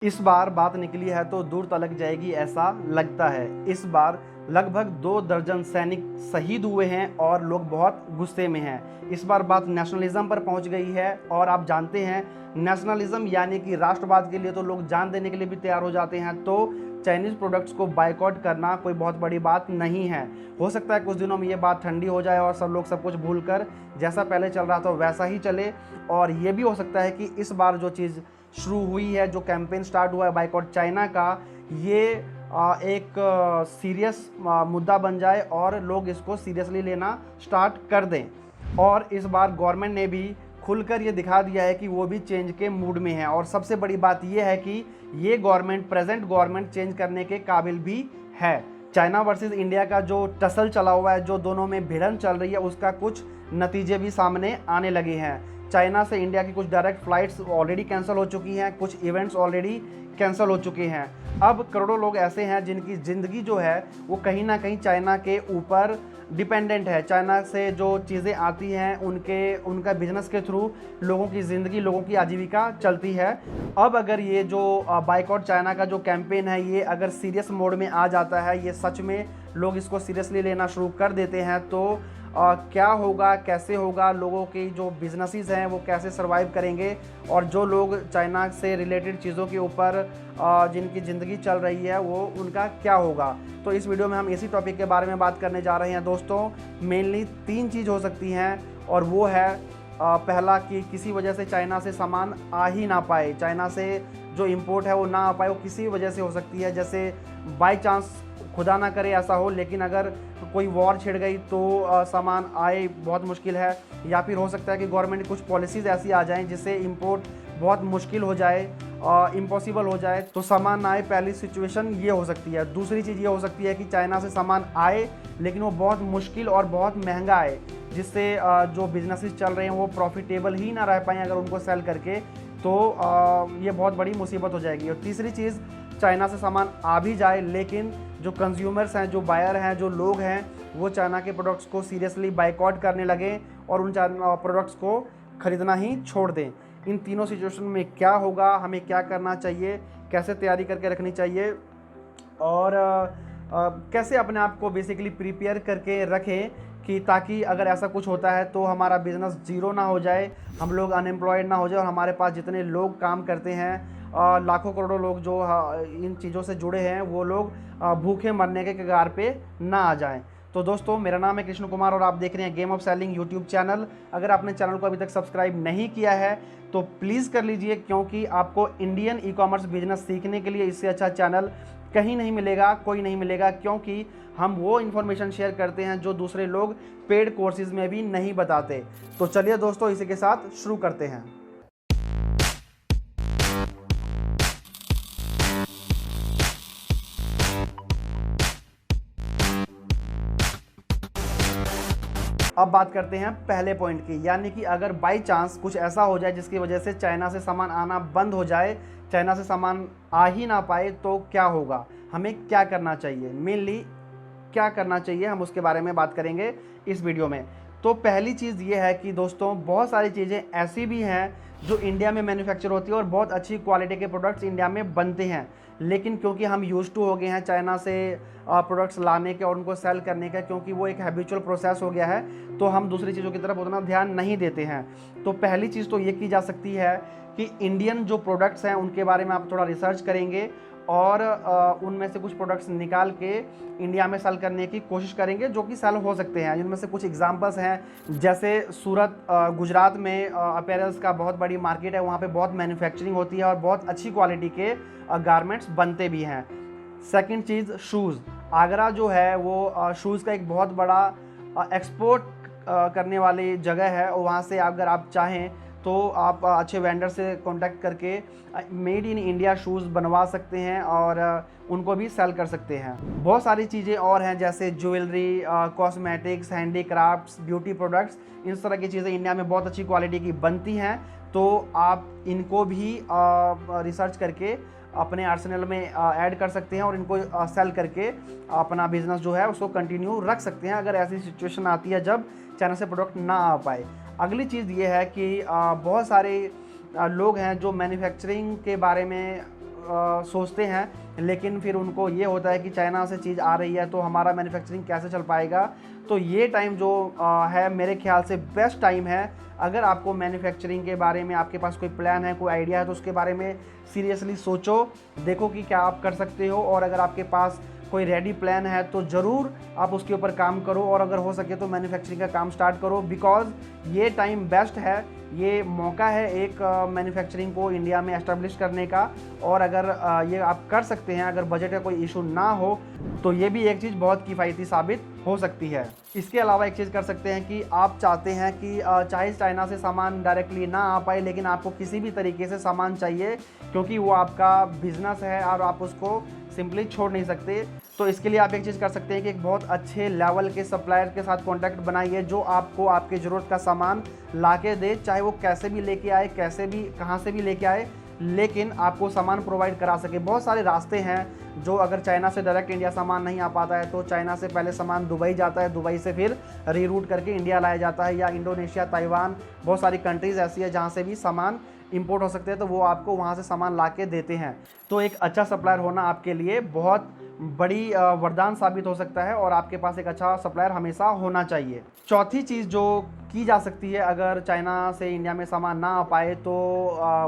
इस बार बात निकली है तो दूर तलक जाएगी ऐसा लगता है। इस बार लगभग 2 दर्जन सैनिक शहीद हुए हैं और लोग बहुत गुस्से में हैं। इस बार बात नेशनलिज्म पर पहुंच गई है और आप जानते हैं नेशनलिज्म यानी कि राष्ट्रवाद के लिए तो लोग जान देने के लिए भी तैयार हो जाते हैं। तो चाइनीज़ प्रोडक्ट्स को बायकॉट करना कोई बहुत बड़ी बात नहीं है। हो सकता है कुछ दिनों में ये बात ठंडी हो जाए और सब लोग सब कुछ भूल कर जैसा पहले चल रहा था वैसा ही चले। और ये भी हो सकता है कि इस बार जो चीज़ शुरू हुई है, जो कैंपेन स्टार्ट हुआ है बायकॉट चाइना का, ये एक सीरियस मुद्दा बन जाए और लोग इसको सीरियसली लेना स्टार्ट कर दें। और इस बार गवर्नमेंट ने भी खुलकर ये दिखा दिया है कि वो भी चेंज के मूड में है। और सबसे बड़ी बात ये है कि ये गवर्नमेंट, प्रेजेंट गवर्नमेंट, चेंज करने के काबिल भी है। चाइना वर्सेस इंडिया का जो टसल चला हुआ है, जो दोनों में भिड़न चल रही है, उसका कुछ नतीजे भी सामने आने लगे हैं। चाइना से इंडिया की कुछ डायरेक्ट फ़्लाइट्स ऑलरेडी कैंसिल हो चुकी हैं, कुछ इवेंट्स ऑलरेडी कैंसिल हो चुके हैं। अब करोड़ों लोग ऐसे हैं जिनकी ज़िंदगी जो है वो कहीं ना कहीं चाइना के ऊपर डिपेंडेंट है। चाइना से जो चीज़ें आती हैं उनका बिजनेस के थ्रू लोगों की ज़िंदगी, लोगों की आजीविका चलती है। अब अगर ये जो बायकॉट चाइना का जो कैंपेन है, ये अगर सीरियस मोड में आ जाता है, ये सच में लोग इसको सीरियसली लेना शुरू कर देते हैं, तो क्या होगा, कैसे होगा, लोगों की जो बिजनेसेस हैं वो कैसे सर्वाइव करेंगे, और जो लोग चाइना से रिलेटेड चीज़ों के ऊपर जिनकी ज़िंदगी चल रही है वो उनका क्या होगा। तो इस वीडियो में हम इसी टॉपिक के बारे में बात करने जा रहे हैं दोस्तों। मेनली 3 चीज़ हो सकती हैं, और वो है पहला कि किसी वजह से चाइना से सामान आ ही ना पाए, चाइना से जो इंपोर्ट है वो ना आ पाए, वो किसी वजह से हो सकती है। जैसे बाय चांस, खुदा ना करे ऐसा हो, लेकिन अगर कोई वॉर छिड़ गई तो सामान आए बहुत मुश्किल है। या फिर हो सकता है कि गवर्नमेंट की कुछ पॉलिसीज़ ऐसी आ जाएं जिससे इंपोर्ट बहुत मुश्किल हो जाए, इम्पॉसिबल हो जाए, तो सामान ना आए। पहली सिचुएशन ये हो सकती है। दूसरी चीज़ ये हो सकती है कि चाइना से सामान आए लेकिन वो बहुत मुश्किल और बहुत महंगा आए, जिससे जो बिजनेसेस चल रहे हैं वो प्रॉफिटेबल ही ना रह पाएँ अगर उनको सेल करके, तो ये बहुत बड़ी मुसीबत हो जाएगी। और तीसरी चीज़, चाइना से सामान आ भी जाए लेकिन जो कंज्यूमर्स हैं, जो बायर हैं, जो लोग हैं, वो चाइना के प्रोडक्ट्स को सीरियसली बायकॉट करने लगें और उन प्रोडक्ट्स को ख़रीदना ही छोड़ दें। इन तीनों सिचुएशन में क्या होगा, हमें क्या करना चाहिए, कैसे तैयारी करके रखनी चाहिए, और कैसे अपने आप को बेसिकली प्रिपेयर करके रखें कि ताकि अगर ऐसा कुछ होता है तो हमारा बिज़नेस ज़ीरो ना हो जाए, हम लोग अनएम्प्लॉयड ना हो जाए, और हमारे पास जितने लोग काम करते हैं, लाखों करोड़ों लोग जो इन चीज़ों से जुड़े हैं, वो लोग भूखे मरने के कगार पे ना आ जाएं। तो दोस्तों, मेरा नाम है कृष्ण कुमार और आप देख रहे हैं game of selling YouTube channel. अगर आपने चैनल को अभी तक सब्सक्राइब नहीं किया है तो प्लीज़ कर लीजिए, क्योंकि आपको इंडियन ई कॉमर्स बिजनेस सीखने के लिए इससे अच्छा चैनल कहीं नहीं मिलेगा, कोई नहीं मिलेगा, क्योंकि हम वो इन्फॉर्मेशन शेयर करते हैं जो दूसरे लोग पेड कोर्सेज़ में भी नहीं बताते। तो चलिए दोस्तों, इसी के साथ शुरू करते हैं। अब बात करते हैं पहले पॉइंट की, यानी कि अगर बाई चांस कुछ ऐसा हो जाए जिसकी वजह से चाइना से सामान आना बंद हो जाए, चाइना से सामान आ ही ना पाए, तो क्या होगा, हमें क्या करना चाहिए, मेनली क्या करना चाहिए, हम उसके बारे में बात करेंगे इस वीडियो में। तो पहली चीज़ ये है कि दोस्तों, बहुत सारी चीज़ें ऐसी भी हैं जो इंडिया में मैन्युफैक्चर होती है और बहुत अच्छी क्वालिटी के प्रोडक्ट्स इंडिया में बनते हैं, लेकिन क्योंकि हम यूज्ड टू हो गए हैं चाइना से प्रोडक्ट्स लाने के और उनको सेल करने का, क्योंकि वो एक हैबिचुअल प्रोसेस हो गया है, तो हम दूसरी चीज़ों की तरफ उतना ध्यान नहीं देते हैं। तो पहली चीज़ तो ये की जा सकती है कि इंडियन जो प्रोडक्ट्स हैं उनके बारे में आप थोड़ा रिसर्च करेंगे और उनमें से कुछ प्रोडक्ट्स निकाल के इंडिया में सेल करने की कोशिश करेंगे, जो कि सेल हो सकते हैं। जिनमें से कुछ एग्जांपल्स हैं, जैसे सूरत, गुजरात में अपैरल्स का बहुत बड़ी मार्केट है, वहाँ पे बहुत मैन्युफैक्चरिंग होती है और बहुत अच्छी क्वालिटी के गारमेंट्स बनते भी हैं। सेकंड चीज़, शूज़। आगरा जो है वो शूज़ का एक बहुत बड़ा एक्सपोर्ट करने वाली जगह है, और वहाँ से अगर आप चाहें तो आप अच्छे वेंडर से कांटेक्ट करके मेड इन इंडिया शूज़ बनवा सकते हैं और उनको भी सेल कर सकते हैं। बहुत सारी चीज़ें और हैं, जैसे jewellery, cosmetics, handicrafts, beauty products, इस तरह की चीज़ें इंडिया में बहुत अच्छी क्वालिटी की बनती हैं, तो आप इनको भी रिसर्च करके अपने आर्सेनल में ऐड कर सकते हैं और इनको सेल करके अपना बिजनेस जो है उसको कंटिन्यू रख सकते हैं, अगर ऐसी सिचुएशन आती है जब चाइना से प्रोडक्ट ना आ पाए। अगली चीज़ ये है कि बहुत सारे लोग हैं जो मैन्युफैक्चरिंग के बारे में सोचते हैं, लेकिन फिर उनको ये होता है कि चाइना से चीज़ आ रही है तो हमारा मैन्युफैक्चरिंग कैसे चल पाएगा। तो ये टाइम जो है मेरे ख्याल से बेस्ट टाइम है। अगर आपको मैन्युफैक्चरिंग के बारे में आपके पास कोई प्लान है, कोई आइडिया है, तो उसके बारे में सीरियसली सोचो, देखो कि क्या आप कर सकते हो। और अगर आपके पास कोई रेडी प्लान है तो ज़रूर आप उसके ऊपर काम करो, और अगर हो सके तो मैन्युफैक्चरिंग का काम स्टार्ट करो, बिकॉज़ ये टाइम बेस्ट है, ये मौका है एक मैन्युफैक्चरिंग को इंडिया में एस्टेब्लिश करने का। और अगर ये आप कर सकते हैं, अगर बजट का कोई इशू ना हो, तो ये भी एक चीज़ बहुत किफ़ायती साबित हो सकती है। इसके अलावा एक चीज़ कर सकते हैं कि आप चाहते हैं कि चाहे चाइना से सामान डायरेक्टली ना आ पाए, लेकिन आपको किसी भी तरीके से सामान चाहिए, क्योंकि वो आपका बिजनेस है और आप उसको सिंपली छोड़ नहीं सकते। तो इसके लिए आप एक चीज़ कर सकते हैं कि एक बहुत अच्छे लेवल के सप्लायर के साथ कॉन्टैक्ट बनाइए, जो आपको आपके ज़रूरत का सामान ला के दे, चाहे वो कैसे भी लेके आए, कैसे भी कहाँ से भी लेके आए, लेकिन आपको सामान प्रोवाइड करा सके। बहुत सारे रास्ते हैं जो, अगर चाइना से डायरेक्ट इंडिया सामान नहीं आ पाता है तो चाइना से पहले सामान दुबई जाता है, दुबई से फिर रीरूट करके इंडिया लाया जाता है, या इंडोनेशिया, ताइवान, बहुत सारी कंट्रीज़ ऐसी है जहाँ से भी सामान इंपोर्ट हो सकते हैं, तो वो आपको वहाँ से सामान ला के देते हैं। तो एक अच्छा सप्लायर होना आपके लिए बहुत बड़ी वरदान साबित हो सकता है, और आपके पास एक अच्छा सप्लायर हमेशा होना चाहिए। चौथी चीज़ जो की जा सकती है अगर चाइना से इंडिया में सामान ना आ पाए, तो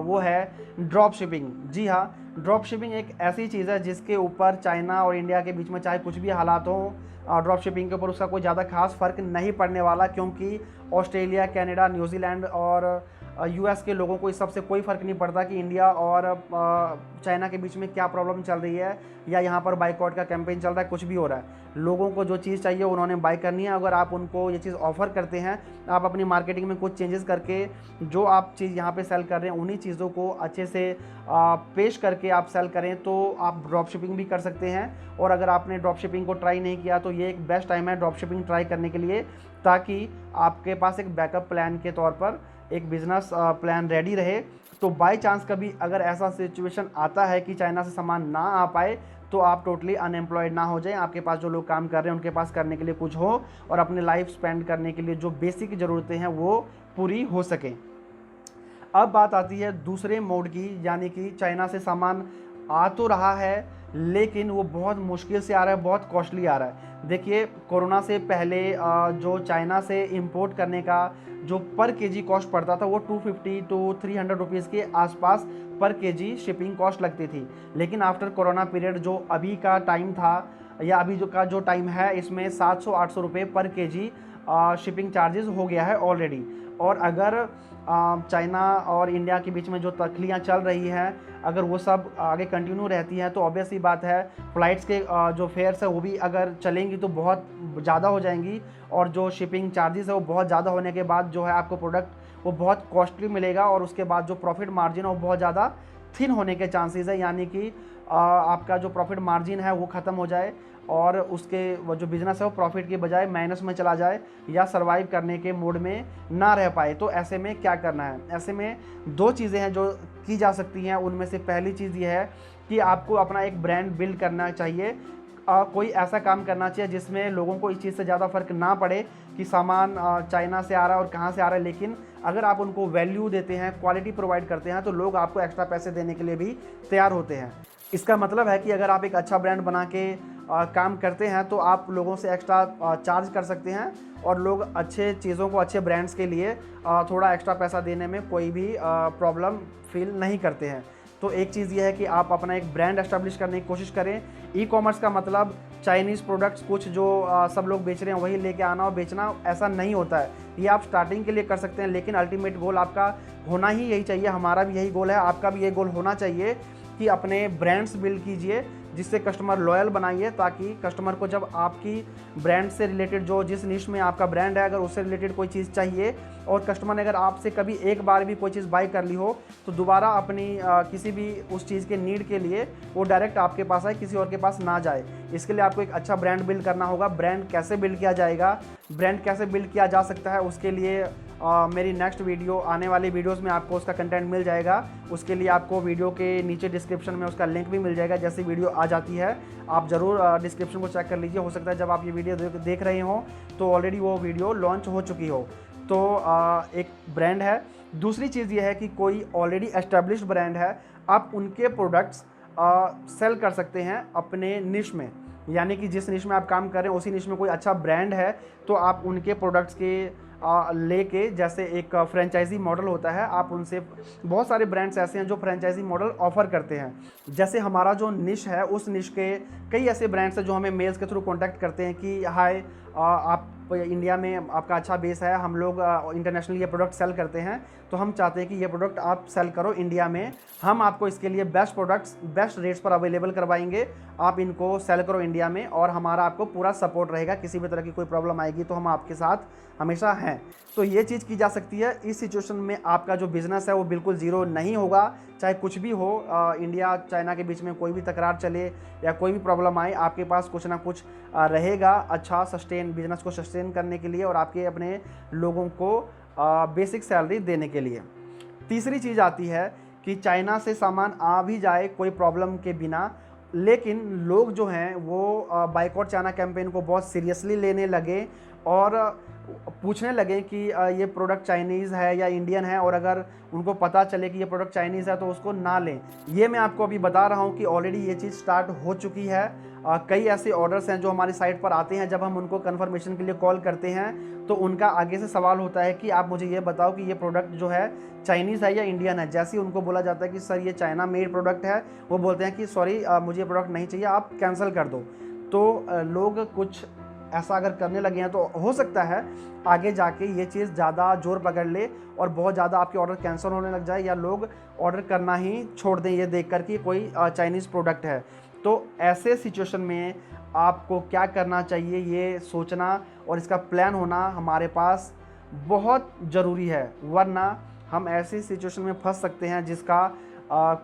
वो है ड्रॉप शिपिंग। जी हाँ, ड्रॉप शिपिंग एक ऐसी चीज़ है जिसके ऊपर चाइना और इंडिया के बीच में चाहे कुछ भी हालात हों, ड्रॉप शिपिंग के ऊपर उसका कोई ज़्यादा खास फ़र्क नहीं पड़ने वाला, क्योंकि ऑस्ट्रेलिया, कनाडा, न्यूजीलैंड और यूएस के लोगों को इस सबसे कोई फ़र्क नहीं पड़ता कि इंडिया और चाइना के बीच में क्या प्रॉब्लम चल रही है, या यहाँ पर बाइकआउट का कैंपेन चल रहा है, कुछ भी हो रहा है। लोगों को जो चीज़ चाहिए उन्होंने बाय करनी है। अगर आप उनको ये चीज़ ऑफ़र करते हैं, आप अपनी मार्केटिंग में कुछ चेंजेस करके जो आप चीज़ यहाँ पे सेल कर रहे हैं उन्हीं चीज़ों को अच्छे से पेश करके आप सेल करें, तो आप ड्रॉप शिपिंग भी कर सकते हैं। और अगर आपने ड्रॉप शिपिंग को ट्राई नहीं किया तो ये एक बेस्ट टाइम है ड्रॉप शिपिंग ट्राई करने के लिए, ताकि आपके पास एक बैकअप प्लान के तौर पर एक बिज़नेस प्लान रेडी रहे। तो बाय चांस कभी अगर ऐसा सिचुएशन आता है कि चाइना से सामान ना आ पाए, तो आप टोटली अनएम्प्लॉयड ना हो जाएं, आपके पास जो लोग काम कर रहे हैं उनके पास करने के लिए कुछ हो, और अपने लाइफ स्पेंड करने के लिए जो बेसिक ज़रूरतें हैं वो पूरी हो सकें। अब बात आती है दूसरे मोड की, यानी कि चाइना से सामान आ तो रहा है लेकिन वो बहुत मुश्किल से आ रहा है, बहुत कॉस्टली आ रहा है। देखिए, कोरोना से पहले जो चाइना से इंपोर्ट करने का जो पर केजी कॉस्ट पड़ता था वो 250 टू 300 रुपीज़ के आसपास पर केजी शिपिंग कॉस्ट लगती थी। लेकिन आफ्टर कोरोना पीरियड जो अभी का टाइम था, या अभी जो टाइम है, इसमें 700-800 रुपये पर केजी शिपिंग चार्जेस हो गया है ऑलरेडी। और अगर चाइना और इंडिया के बीच में जो तख्लियाँ चल रही हैं, अगर वो सब आगे कंटिन्यू रहती हैं, तो ऑब्वियसली बात है फ़्लाइट्स के जो फेयर्स है वो भी अगर चलेंगी तो बहुत ज़्यादा हो जाएंगी, और जो शिपिंग चार्जेस है वो बहुत ज़्यादा होने के बाद जो है आपको प्रोडक्ट वो बहुत कॉस्टली मिलेगा, और उसके बाद जो प्रॉफिट मार्जिन है वो बहुत ज़्यादा थिन होने के चांसेस है, यानी कि आपका जो प्रॉफिट मार्जिन है वो ख़त्म हो जाए, और उसके वो जो बिज़नेस है वो प्रॉफिट के बजाय माइनस में चला जाए, या सर्वाइव करने के मोड में ना रह पाए। तो ऐसे में क्या करना है? ऐसे में दो चीज़ें हैं जो की जा सकती हैं। उनमें से पहली चीज़ ये है कि आपको अपना एक ब्रांड बिल्ड करना चाहिए। कोई ऐसा काम करना चाहिए जिसमें लोगों को इस चीज़ से ज़्यादा फ़र्क ना पड़े कि सामान चाइना से आ रहा है और कहाँ से आ रहा है, लेकिन अगर आप उनको वैल्यू देते हैं, क्वालिटी प्रोवाइड करते हैं, तो लोग आपको एक्स्ट्रा पैसे देने के लिए भी तैयार होते हैं। इसका मतलब है कि अगर आप एक अच्छा ब्रांड बना के काम करते हैं तो आप लोगों से एक्स्ट्रा चार्ज कर सकते हैं, और लोग अच्छे चीज़ों को, अच्छे ब्रांड्स के लिए थोड़ा एक्स्ट्रा पैसा देने में कोई भी प्रॉब्लम फील नहीं करते हैं। तो एक चीज़ ये है कि आप अपना एक ब्रांड एस्टेब्लिश करने की कोशिश करें। ई कॉमर्स का मतलब चाइनीज़ प्रोडक्ट्स कुछ जो सब लोग बेच रहे हैं वही लेके आना और बेचना, ऐसा नहीं होता है। ये आप स्टार्टिंग के लिए कर सकते हैं, लेकिन अल्टीमेट गोल आपका होना ही यही चाहिए। हमारा भी यही गोल है, आपका भी यही गोल होना चाहिए कि अपने ब्रांड्स बिल्ड कीजिए जिससे कस्टमर लॉयल बनाइए, ताकि कस्टमर को जब आपकी ब्रांड से रिलेटेड जो जिस निश में आपका ब्रांड है, अगर उससे रिलेटेड कोई चीज़ चाहिए और कस्टमर ने अगर आपसे कभी एक बार भी कोई चीज़ बाय कर ली हो, तो दोबारा अपनी किसी भी उस चीज़ के नीड के लिए वो डायरेक्ट आपके पास आए, किसी और के पास ना जाए। इसके लिए आपको एक अच्छा ब्रांड बिल्ड करना होगा। ब्रांड कैसे बिल्ड किया जाएगा, ब्रांड कैसे बिल्ड किया जा सकता है, उसके लिए मेरी नेक्स्ट वीडियो, आने वाली वीडियोस में आपको उसका कंटेंट मिल जाएगा। उसके लिए आपको वीडियो के नीचे डिस्क्रिप्शन में उसका लिंक भी मिल जाएगा। जैसी वीडियो आ जाती है आप ज़रूर डिस्क्रिप्शन को चेक कर लीजिए। हो सकता है जब आप ये वीडियो देख रहे हों तो ऑलरेडी वो वीडियो लॉन्च हो चुकी हो। तो एक ब्रांड है। दूसरी चीज़ ये है कि कोई ऑलरेडी एस्टेब्लिश्ड ब्रांड है, आप उनके प्रोडक्ट्स सेल कर सकते हैं अपने निश में। यानी कि जिस निश में आप काम कर रहे हैं उसी निश में कोई अच्छा ब्रांड है तो आप उनके प्रोडक्ट्स के लेके, जैसे एक फ्रेंचाइजी मॉडल होता है, आप उनसे, बहुत सारे ब्रांड्स ऐसे हैं जो फ्रेंचाइजी मॉडल ऑफर करते हैं। जैसे हमारा जो निश है उस निश के कई ऐसे ब्रांड्स हैं जो हमें मेल्स के थ्रू कॉन्टैक्ट करते हैं कि हाय, आप इंडिया में आपका अच्छा बेस है, हम लोग इंटरनेशनली ये प्रोडक्ट सेल करते हैं, तो हम चाहते हैं कि ये प्रोडक्ट आप सेल करो इंडिया में, हम आपको इसके लिए बेस्ट प्रोडक्ट्स बेस्ट रेट्स पर अवेलेबल करवाएंगे, आप इनको सेल करो इंडिया में और हमारा आपको पूरा सपोर्ट रहेगा, किसी भी तरह की कोई प्रॉब्लम आएगी तो हम आपके साथ हमेशा हैं। तो ये चीज़ की जा सकती है। इस सिचुएशन में आपका जो बिज़नेस है वो बिल्कुल ज़ीरो नहीं होगा, चाहे कुछ भी हो, इंडिया चाइना के बीच में कोई भी तकरार चले या कोई भी प्रॉब्लम आए, आपके पास कुछ ना कुछ रहेगा अच्छा बिज़नेस को सस्टेन करने के लिए और आपके अपने लोगों को बेसिक सैलरी देने के लिए। तीसरी चीज़ आती है कि चाइना से सामान आ भी जाए कोई प्रॉब्लम के बिना, लेकिन लोग जो हैं वो बाइकआउट चाइना कैंपेन को बहुत सीरियसली लेने लगे और पूछने लगे कि ये प्रोडक्ट चाइनीज़ है या इंडियन है, और अगर उनको पता चले कि ये प्रोडक्ट चाइनीज़ है तो उसको ना लें। ये मैं आपको अभी बता रहा हूँ कि ऑलरेडी ये चीज़ स्टार्ट हो चुकी है। कई ऐसे ऑर्डर्स हैं जो हमारी साइट पर आते हैं, जब हम उनको कन्फर्मेशन के लिए कॉल करते हैं तो उनका आगे से सवाल होता है कि आप मुझे ये बताओ कि ये प्रोडक्ट जो है चाइनीज़ है या इंडियन है। जैसे ही उनको बोला जाता है कि सर ये चाइना मेड प्रोडक्ट है, वो बोलते हैं कि सॉरी मुझे ये प्रोडक्ट नहीं चाहिए, आप कैंसिल कर दो। तो लोग कुछ ऐसा अगर करने लगे हैं तो हो सकता है आगे जाके ये चीज़ ज़्यादा जोर पकड़ ले और बहुत ज़्यादा आपके ऑर्डर कैंसिल होने लग जाए, या लोग ऑर्डर करना ही छोड़ दें ये देखकर कि कोई चाइनीज़ प्रोडक्ट है। तो ऐसे सिचुएशन में आपको क्या करना चाहिए ये सोचना और इसका प्लान होना हमारे पास बहुत ज़रूरी है, वरना हम ऐसी सिचुएशन में फंस सकते हैं जिसका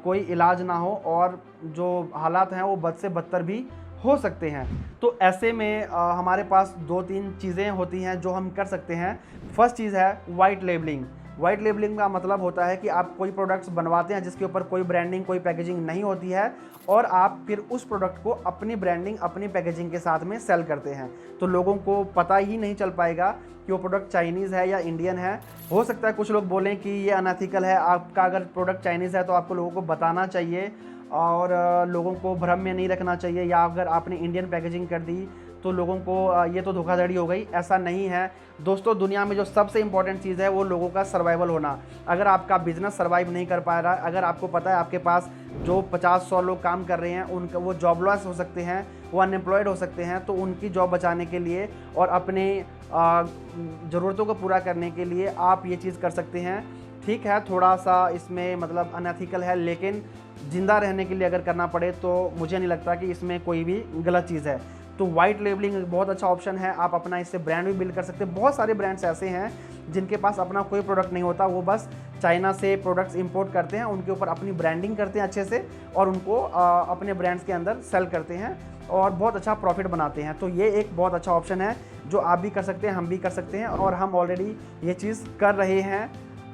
कोई इलाज ना हो और जो हालात हैं वो बद से बदतर भी हो सकते हैं। तो ऐसे में हमारे पास 2-3 चीज़ें होती हैं जो हम कर सकते हैं। फर्स्ट चीज़ है वाइट लेबलिंग। वाइट लेबलिंग का मतलब होता है कि आप कोई प्रोडक्ट्स बनवाते हैं जिसके ऊपर कोई ब्रांडिंग कोई पैकेजिंग नहीं होती है और आप फिर उस प्रोडक्ट को अपनी ब्रांडिंग अपनी पैकेजिंग के साथ में सेल करते हैं, तो लोगों को पता ही नहीं चल पाएगा कि वो प्रोडक्ट चाइनीज़ है या इंडियन है। हो सकता है कुछ लोग बोलें कि ये अनएथिकल है, आपका अगर प्रोडक्ट चाइनीज़ है तो आपको लोगों को बताना चाहिए और लोगों को भ्रम में नहीं रखना चाहिए, या अगर आपने इंडियन पैकेजिंग कर दी तो लोगों को ये तो धोखाधड़ी हो गई। ऐसा नहीं है दोस्तों, दुनिया में जो सबसे इंपॉर्टेंट चीज़ है वो लोगों का सर्वाइवल होना। अगर आपका बिजनेस सर्वाइव नहीं कर पा रहा, अगर आपको पता है आपके पास जो 50-100 लोग काम कर रहे हैं उनका वो जॉबलेस हो सकते हैं, वो अनएम्प्लॉयड हो सकते हैं, तो उनकी जॉब बचाने के लिए और अपने ज़रूरतों को पूरा करने के लिए आप ये चीज़ कर सकते हैं। ठीक है, थोड़ा सा इसमें मतलब अनएथिकल है, लेकिन ज़िंदा रहने के लिए अगर करना पड़े तो मुझे नहीं लगता कि इसमें कोई भी गलत चीज़ है। तो वाइट लेबलिंग एक बहुत अच्छा ऑप्शन है, आप अपना इससे ब्रांड भी बिल्ड कर सकते हैं। बहुत सारे ब्रांड्स ऐसे हैं जिनके पास अपना कोई प्रोडक्ट नहीं होता, वो बस चाइना से प्रोडक्ट्स इंपोर्ट करते हैं, उनके ऊपर अपनी ब्रांडिंग करते हैं अच्छे से और उनको अपने ब्रांड्स के अंदर सेल करते हैं और बहुत अच्छा प्रॉफिट बनाते हैं। तो ये एक बहुत अच्छा ऑप्शन है जो आप भी कर सकते हैं, हम भी कर सकते हैं और हम ऑलरेडी ये चीज़ कर रहे हैं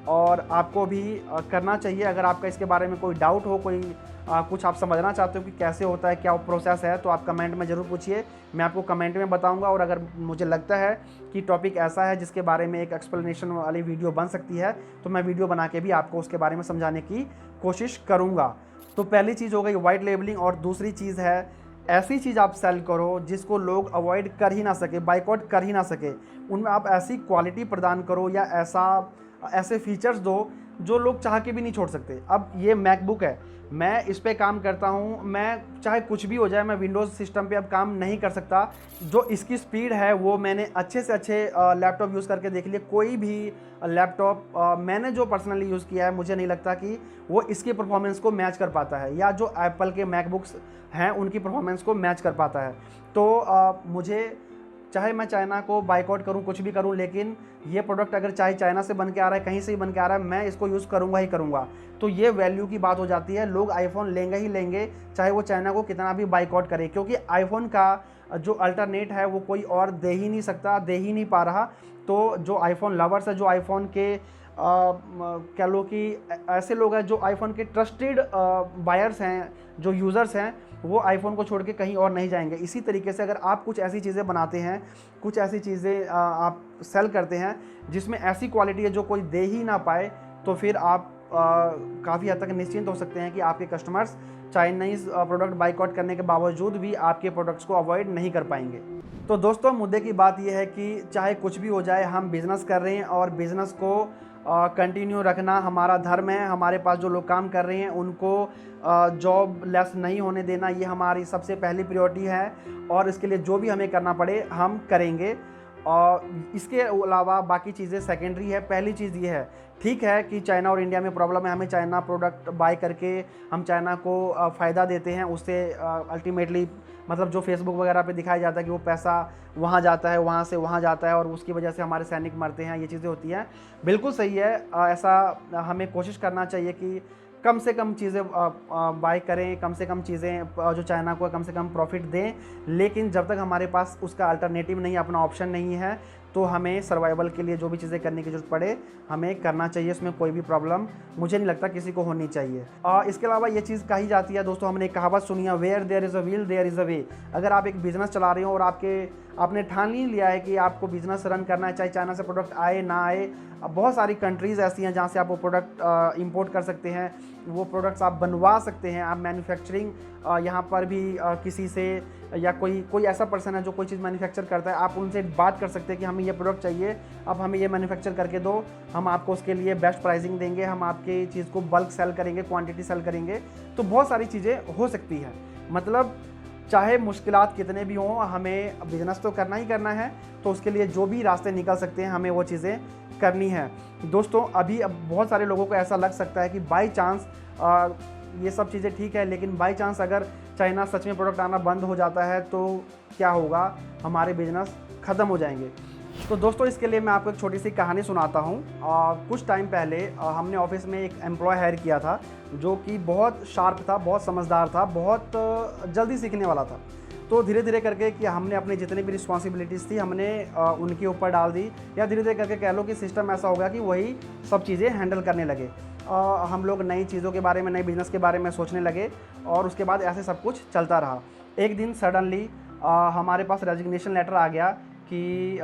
और आपको भी करना चाहिए। अगर आपका इसके बारे में कोई डाउट हो, कोई कुछ आप समझना चाहते हो कि कैसे होता है, क्या प्रोसेस है, तो आप कमेंट में ज़रूर पूछिए, मैं आपको कमेंट में बताऊंगा। और अगर मुझे लगता है कि टॉपिक ऐसा है जिसके बारे में एक एक्सप्लेनेशन वाली वीडियो बन सकती है तो मैं वीडियो बना के भी आपको उसके बारे में समझाने की कोशिश करूँगा। तो पहली चीज़ हो गई वाइट लेबलिंग, और दूसरी चीज़ है ऐसी चीज़ आप सेल करो जिसको लोग अवॉइड कर ही ना सके, बाइकआउट कर ही ना सके। उनमें आप ऐसी क्वालिटी प्रदान करो या ऐसे फीचर्स दो जो लोग चाह के भी नहीं छोड़ सकते। अब ये मैकबुक है, मैं इस पे काम करता हूँ, मैं चाहे कुछ भी हो जाए मैं विंडोज़ सिस्टम पे अब काम नहीं कर सकता। जो इसकी स्पीड है वो मैंने अच्छे से अच्छे लैपटॉप यूज़ करके देख लिया, कोई भी लैपटॉप मैंने जो पर्सनली यूज़ किया है मुझे नहीं लगता कि वो इसकी परफॉर्मेंस को मैच कर पाता है, या जो एप्पल के मैकबुक्स हैं उनकी परफॉर्मेंस को मैच कर पाता है। तो मुझे चाहे मैं चाइना को बाइकआउट करूं, कुछ भी करूं, लेकिन ये प्रोडक्ट अगर चाहे चाइना से बन के आ रहा है, कहीं से ही बन के आ रहा है, मैं इसको यूज़ करूंगा ही करूंगा। तो ये वैल्यू की बात हो जाती है, लोग आईफोन लेंगे ही लेंगे चाहे वो चाइना को कितना भी बाइकआउट करे, क्योंकि आईफोन का जो अल्टरनेट है वो कोई और दे ही नहीं सकता, दे ही नहीं पा रहा। तो जो आईफोन लवर्स है, जो आईफोन के कह लो कि ऐसे लोग हैं जो आईफोन के ट्रस्टेड बायर्स हैं, जो यूज़र्स हैं, वो आईफोन को छोड़ के कहीं और नहीं जाएंगे। इसी तरीके से अगर आप कुछ ऐसी चीज़ें बनाते हैं, कुछ ऐसी चीज़ें आप सेल करते हैं जिसमें ऐसी क्वालिटी है जो कोई दे ही ना पाए, तो फिर आप काफ़ी हद तक निश्चिंत हो सकते हैं कि आपके कस्टमर्स चाइनीज़ प्रोडक्ट बाइकआउट करने के बावजूद भी आपके प्रोडक्ट्स को अवॉइड नहीं कर पाएंगे। तो दोस्तों, मुद्दे की बात यह है कि चाहे कुछ भी हो जाए, हम बिज़नेस कर रहे हैं और बिज़नेस को कंटिन्यू रखना हमारा धर्म है। हमारे पास जो लोग काम कर रहे हैं उनको जॉब लेस नहीं होने देना, ये हमारी सबसे पहली प्रायोरिटी है और इसके लिए जो भी हमें करना पड़े हम करेंगे। और इसके अलावा बाकी चीज़ें सेकेंडरी है। पहली चीज़ ये है, ठीक है कि चाइना और इंडिया में प्रॉब्लम है, हमें चाइना प्रोडक्ट बाय करके हम चाइना को फ़ायदा देते हैं, उससे अल्टीमेटली मतलब जो फेसबुक वगैरह पे दिखाया जाता है कि वो पैसा वहाँ जाता है, वहाँ से वहाँ जाता है और उसकी वजह से हमारे सैनिक मरते हैं, ये चीज़ें होती हैं। बिल्कुल सही है, ऐसा हमें कोशिश करना चाहिए कि कम से कम चीज़ें बाय करें, कम से कम चीज़ें जो चाइना को कम से कम प्रॉफिट दें। लेकिन जब तक हमारे पास उसका अल्टरनेटिव नहीं, अपना ऑप्शन नहीं है, तो हमें सर्वाइवल के लिए जो भी चीज़ें करने की ज़रूरत पड़े हमें करना चाहिए। उसमें कोई भी प्रॉब्लम मुझे नहीं लगता किसी को होनी चाहिए। इसके अलावा ये चीज़ कही जाती है दोस्तों, हमने एक कहावत सुनी है, where there is a will there is a way. अगर आप एक बिज़नेस चला रहे हो और आपने ठान ही लिया है कि आपको बिज़नेस रन करना है, चाहे चाइना से प्रोडक्ट आए ना आए, अब बहुत सारी कंट्रीज़ ऐसी हैं जहाँ से आप वो प्रोडक्ट इंपोर्ट कर सकते हैं, वो प्रोडक्ट्स आप बनवा सकते हैं। आप मैन्युफैक्चरिंग यहाँ पर भी किसी से या कोई ऐसा पर्सन है जो कोई चीज़ मैन्युफैक्चर करता है, आप उनसे बात कर सकते हैं कि हमें ये प्रोडक्ट चाहिए, आप हमें ये मैन्युफैक्चर करके दो, हम आपको उसके लिए बेस्ट प्राइसिंग देंगे, हम आपकी चीज़ को बल्क सेल करेंगे, क्वांटिटी सेल करेंगे। तो बहुत सारी चीज़ें हो सकती हैं। मतलब चाहे मुश्किलात कितने भी हों, हमें बिज़नेस तो करना ही करना है, तो उसके लिए जो भी रास्ते निकल सकते हैं हमें वो चीज़ें करनी है। दोस्तों, अभी अब बहुत सारे लोगों को ऐसा लग सकता है कि बाई चांस ये सब चीज़ें ठीक है, लेकिन बाई चांस अगर चाइना सच में प्रोडक्ट आना बंद हो जाता है तो क्या होगा, हमारे बिज़नेस ख़त्म हो जाएंगे। तो दोस्तों, इसके लिए मैं आपको एक छोटी सी कहानी सुनाता हूँ। कुछ टाइम पहले हमने ऑफिस में एक एम्प्लॉय हायर किया था जो कि बहुत शार्प था, बहुत समझदार था, बहुत जल्दी सीखने वाला था। तो धीरे धीरे करके कि हमने अपनी जितनी भी रिस्पॉन्सिबिलिटीज़ थी हमने उनके ऊपर डाल दी, या धीरे धीरे करके कह लो कि सिस्टम ऐसा हो गया कि वही सब चीज़ें हैंडल करने लगे। हम लोग नई चीज़ों के बारे में, नए बिज़नेस के बारे में सोचने लगे और उसके बाद ऐसे सब कुछ चलता रहा। एक दिन सडनली हमारे पास रेजिग्नेशन लेटर आ गया कि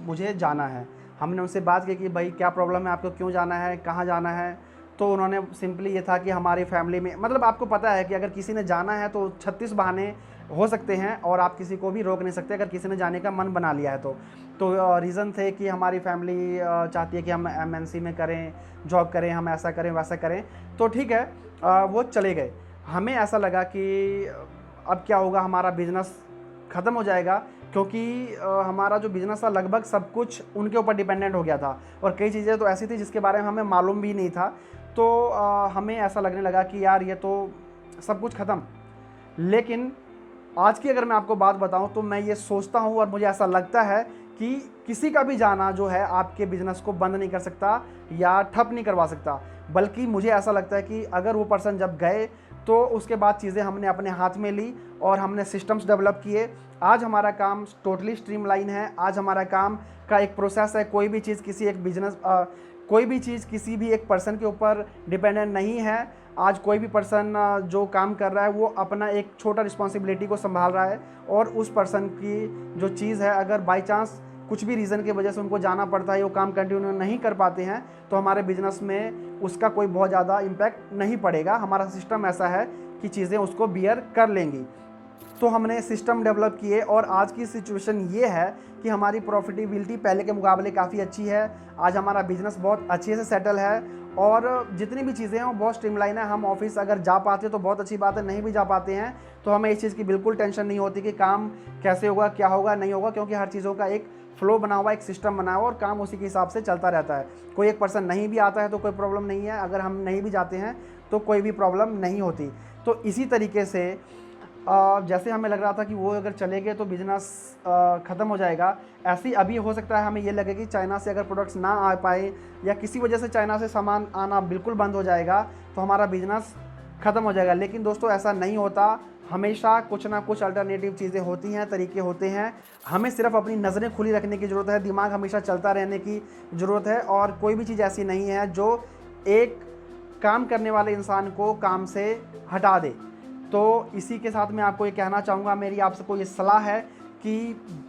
मुझे जाना है। हमने उनसे बात की कि भाई क्या प्रॉब्लम है, आपको क्यों जाना है, कहाँ जाना है। तो उन्होंने सिंपली ये था कि हमारी फैमिली में, मतलब आपको पता है कि अगर किसी ने जाना है तो 36 बहाने हो सकते हैं और आप किसी को भी रोक नहीं सकते अगर किसी ने जाने का मन बना लिया है तो रीज़न थे कि हमारी फैमिली चाहती है कि हम एमएनसी में करें, जॉब करें, हम ऐसा करें वैसा करें। तो ठीक है, वो चले गए। हमें ऐसा लगा कि अब क्या होगा, हमारा बिज़नेस ख़त्म हो जाएगा, क्योंकि हमारा जो बिज़नेस था लगभग सब कुछ उनके ऊपर डिपेंडेंट हो गया था और कई चीज़ें तो ऐसी थी जिसके बारे में हमें मालूम भी नहीं था। तो हमें ऐसा लगने लगा कि यार ये तो सब कुछ ख़त्म। लेकिन आज की अगर मैं आपको बात बताऊं तो मैं ये सोचता हूं और मुझे ऐसा लगता है कि किसी का भी जाना जो है आपके बिज़नेस को बंद नहीं कर सकता या ठप नहीं करवा सकता, बल्कि मुझे ऐसा लगता है कि अगर वो पर्सन जब गए तो उसके बाद चीज़ें हमने अपने हाथ में ली और हमने सिस्टम्स डेवलप किए। आज हमारा काम टोटली स्ट्रीमलाइन है। आज हमारा काम का एक प्रोसेस है। कोई भी चीज़ किसी भी एक पर्सन के ऊपर डिपेंडेंट नहीं है। आज कोई भी पर्सन जो काम कर रहा है वो अपना एक छोटा रिस्पॉन्सिबिलिटी को संभाल रहा है और उस पर्सन की जो चीज़ है, अगर बाई चांस कुछ भी रीज़न की वजह से उनको जाना पड़ता है, वो काम कंटिन्यू नहीं कर पाते हैं, तो हमारे बिज़नेस में उसका कोई बहुत ज़्यादा इम्पैक्ट नहीं पड़ेगा। हमारा सिस्टम ऐसा है कि चीज़ें उसको बियर कर लेंगी। तो हमने सिस्टम डेवलप किए और आज की सिचुएशन ये है कि हमारी प्रॉफिटेबिलिटी पहले के मुकाबले काफ़ी अच्छी है। आज हमारा बिज़नेस बहुत अच्छे से सेटल है और जितनी भी चीज़ें हैं वो बहुत स्ट्रीमलाइन है। हम ऑफिस अगर जा पाते हैं तो बहुत अच्छी बात है, नहीं भी जा पाते हैं तो हमें इस चीज़ की बिल्कुल टेंशन नहीं होती कि काम कैसे होगा, क्या होगा, नहीं होगा, क्योंकि हर चीज़ों का एक फ्लो बना हुआ, एक सिस्टम बना हुआ और काम उसी के हिसाब से चलता रहता है। कोई एक पर्सन नहीं भी आता है तो कोई प्रॉब्लम नहीं है, अगर हम नहीं भी जाते हैं तो कोई भी प्रॉब्लम नहीं होती। तो इसी तरीके से जैसे हमें लग रहा था कि वो अगर चले गए तो बिज़नेस ख़त्म हो जाएगा, ऐसे ही अभी हो सकता है हमें ये लगे कि चाइना से अगर प्रोडक्ट्स ना आ पाए या किसी वजह से चाइना से सामान आना बिल्कुल बंद हो जाएगा तो हमारा बिज़नेस ख़त्म हो जाएगा। लेकिन दोस्तों ऐसा नहीं होता, हमेशा कुछ ना कुछ अल्टरनेटिव चीज़ें होती हैं, तरीके होते हैं। हमें सिर्फ अपनी नज़रें खुली रखने की ज़रूरत है, दिमाग हमेशा चलता रहने की ज़रूरत है और कोई भी चीज़ ऐसी नहीं है जो एक काम करने वाले इंसान को काम से हटा दे। तो इसी के साथ मैं आपको ये कहना चाहूँगा, मेरी आप सबको ये सलाह है कि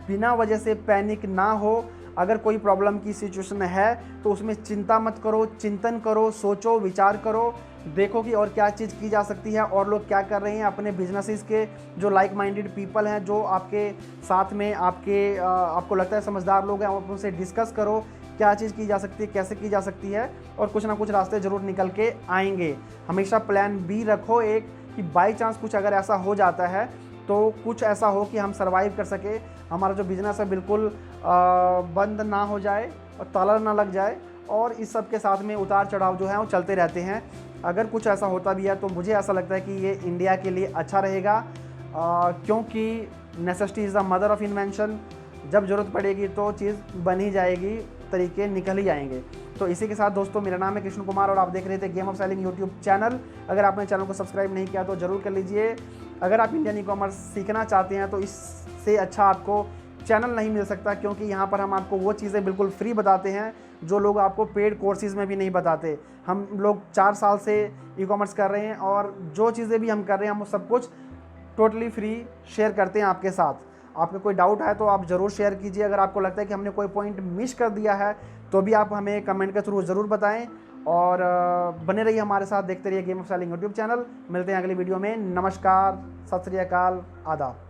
बिना वजह से पैनिक ना हो। अगर कोई प्रॉब्लम की सिचुएशन है तो उसमें चिंता मत करो, चिंतन करो, सोचो, विचार करो देखो कि और क्या चीज़ की जा सकती है और लोग क्या कर रहे हैं अपने बिजनेसेस के, जो लाइक माइंडेड पीपल हैं, जो आपके साथ में आपको लगता है समझदार लोग हैं, आप उनसे डिस्कस करो क्या चीज़ की जा सकती है, कैसे की जा सकती है, और कुछ ना कुछ रास्ते ज़रूर निकल के आएंगे। हमेशा प्लान बी रखो एक, कि बाई चांस कुछ अगर ऐसा हो जाता है तो कुछ ऐसा हो कि हम सर्वाइव कर सके, हमारा जो बिज़नेस है बिल्कुल बंद ना हो जाए और ताला ना लग जाए, और इस सब के साथ में उतार चढ़ाव जो है वो चलते रहते हैं। अगर कुछ ऐसा होता भी है तो मुझे ऐसा लगता है कि ये इंडिया के लिए अच्छा रहेगा, क्योंकि necessity is the mother of invention. जब ज़रूरत पड़ेगी तो चीज़ बन ही जाएगी, तरीके निकल ही जाएंगे। तो इसी के साथ दोस्तों, मेरा नाम है कृष्ण कुमार और आप देख रहे थे game of selling YouTube channel. अगर आपने चैनल को सब्सक्राइब नहीं किया तो ज़रूर कर लीजिए। अगर आप इंडियन ई कॉमर्स सीखना चाहते हैं तो इससे अच्छा आपको चैनल नहीं मिल सकता, क्योंकि यहाँ पर हम आपको वो चीज़ें बिल्कुल फ्री बताते हैं जो लोग आपको पेड कोर्सेज़ में भी नहीं बताते। हम लोग 4 साल से ई कॉमर्स कर रहे हैं और जो चीज़ें भी हम कर रहे हैं हम वो सब कुछ टोटली फ्री शेयर करते हैं आपके साथ। आपका कोई डाउट है तो आप ज़रूर शेयर कीजिए। अगर आपको लगता है कि हमने कोई पॉइंट मिस कर दिया है तो भी आप हमें कमेंट के थ्रू ज़रूर बताएं, और बने रहिए हमारे साथ, देखते रहिए game of selling YouTube channel. मिलते हैं अगली वीडियो में। नमस्कार, सत श्री अकाल, आदाब।